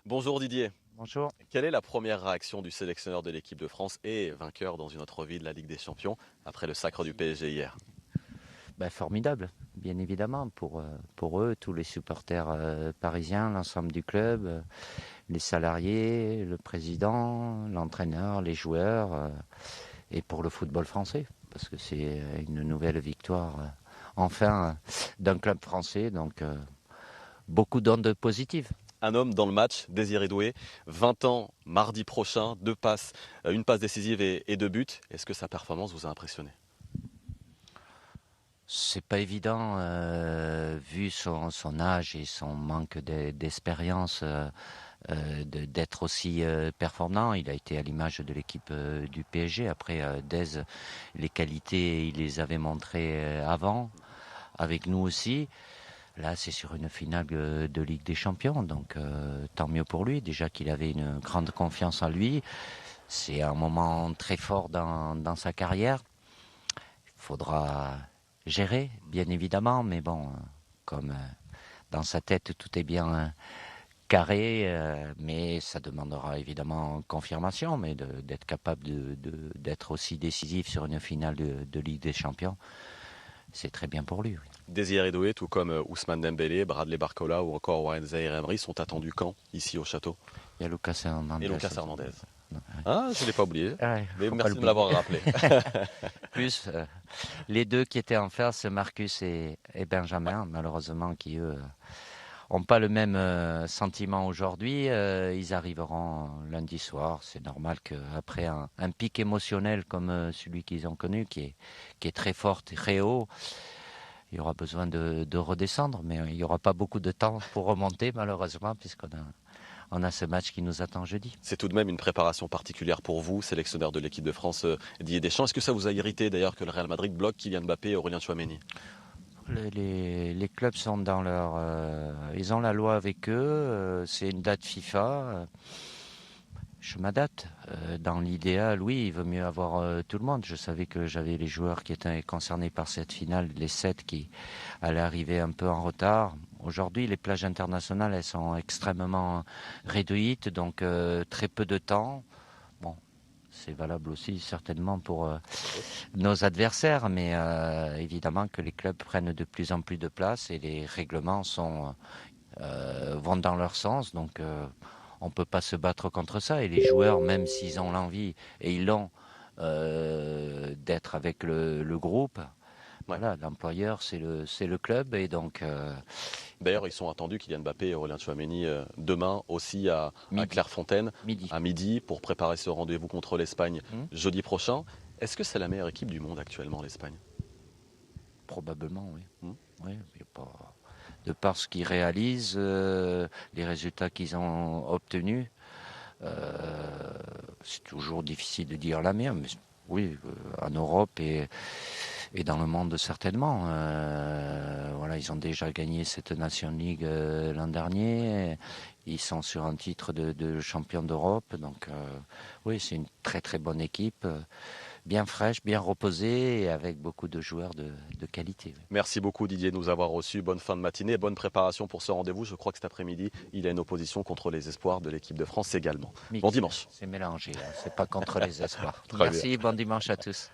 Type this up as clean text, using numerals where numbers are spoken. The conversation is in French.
Bonjour Didier. Bonjour. Quelle est la première réaction du sélectionneur de l'équipe de France et vainqueur dans une autre vie de la Ligue des Champions après le sacre du PSG hier? Formidable, bien évidemment, pour eux, tous les supporters parisiens, l'ensemble du club, les salariés, le président, l'entraîneur, les joueurs, et pour le football français, parce que c'est une nouvelle victoire, enfin, d'un club français, donc beaucoup d'ondes positives. Un homme dans le match, Désiré Doué, 20 ans mardi prochain, deux passes, une passe décisive et deux buts. Est-ce que sa performance vous a impressionné? C'est pas évident, vu son âge et son manque d'expérience, d'être aussi performant. Il a été à l'image de l'équipe du PSG. Après, Dez, les qualités, il les avait montrées avant, avec nous aussi. Là, c'est sur une finale de Ligue des Champions, donc tant mieux pour lui. Déjà qu'il avait une grande confiance en lui. C'est un moment très fort dans sa carrière. Il faudra gérer, bien évidemment, mais bon, comme dans sa tête, tout est bien carré, mais ça demandera évidemment confirmation, mais d'être capable d'être aussi décisif sur une finale de Ligue des Champions, c'est très bien pour lui. Oui. Désiré Doué, tout comme Ousmane Dembélé, Bradley Barcola ou encore Warren Zaïre-Emery sont attendus quand ici au château? Il y a Lucas Et Hernandez Lucas aussi. Hernandez. Ouais. Ah, je ne l'ai pas oublié, Ouais, mais faut pas merci de me l'oublier. l'avoir rappelé. Plus les deux qui étaient en face, Marcus et Ouais. Benjamin, malheureusement, qui eux n'ont pas le même sentiment aujourd'hui. Ils arriveront lundi soir. C'est normal qu'après un pic émotionnel comme celui qu'ils ont connu, qui est très fort, très haut, il y aura besoin de redescendre, mais il n'y aura pas beaucoup de temps pour remonter, malheureusement, puisqu'on a ce match qui nous attend jeudi. C'est tout de même une préparation particulière pour vous, sélectionneur de l'équipe de France, Didier Deschamps. Est-ce que ça vous a irrité d'ailleurs que le Real Madrid bloque Kylian Mbappé et Aurélien Tchouameni? Les clubs sont dans leur... ils ont la loi avec eux, c'est une date FIFA. Je m'adapte. Dans l'idéal, oui, il vaut mieux avoir tout le monde. Je savais que j'avais les joueurs qui étaient concernés par cette finale, les 7 qui allaient arriver un peu en retard. Aujourd'hui, les plages internationales, elles sont extrêmement réduites, donc très peu de temps. Bon, c'est valable aussi certainement pour nos adversaires, mais évidemment que les clubs prennent de plus en plus de place et les règlements vont dans leur sens, donc on ne peut pas se battre contre ça. Et les joueurs, même s'ils ont l'envie, et ils l'ont, d'être avec le groupe, Ouais. voilà, l'employeur, c'est le club, et donc D'ailleurs, ils sont attendus, Kylian Mbappé et Aurélien Tchouameni, demain aussi à midi, Clairefontaine, midi. à midi, pour préparer ce rendez-vous contre l'Espagne Hmm. jeudi prochain. Est-ce que c'est la meilleure équipe du monde actuellement, l'Espagne? Probablement, oui. Hmm. Oui, y a pas... De par ce qu'ils réalisent, les résultats qu'ils ont obtenus, c'est toujours difficile de dire la meilleure, mais oui, en Europe et dans le monde certainement. Voilà, ils ont déjà gagné cette Nation League l'an dernier. Ils sont sur un titre de champion d'Europe. Donc oui, c'est une très très bonne équipe, bien fraîche, bien reposée et avec beaucoup de joueurs de qualité. Oui. Merci beaucoup Didier de nous avoir reçus. Bonne fin de matinée, bonne préparation pour ce rendez-vous. Je crois que cet après-midi, il y a une opposition contre les espoirs de l'équipe de France également. Bon Mixte, dimanche. c'est mélangé, hein, c'est pas contre les espoirs. Très bien. Merci, bon dimanche à tous.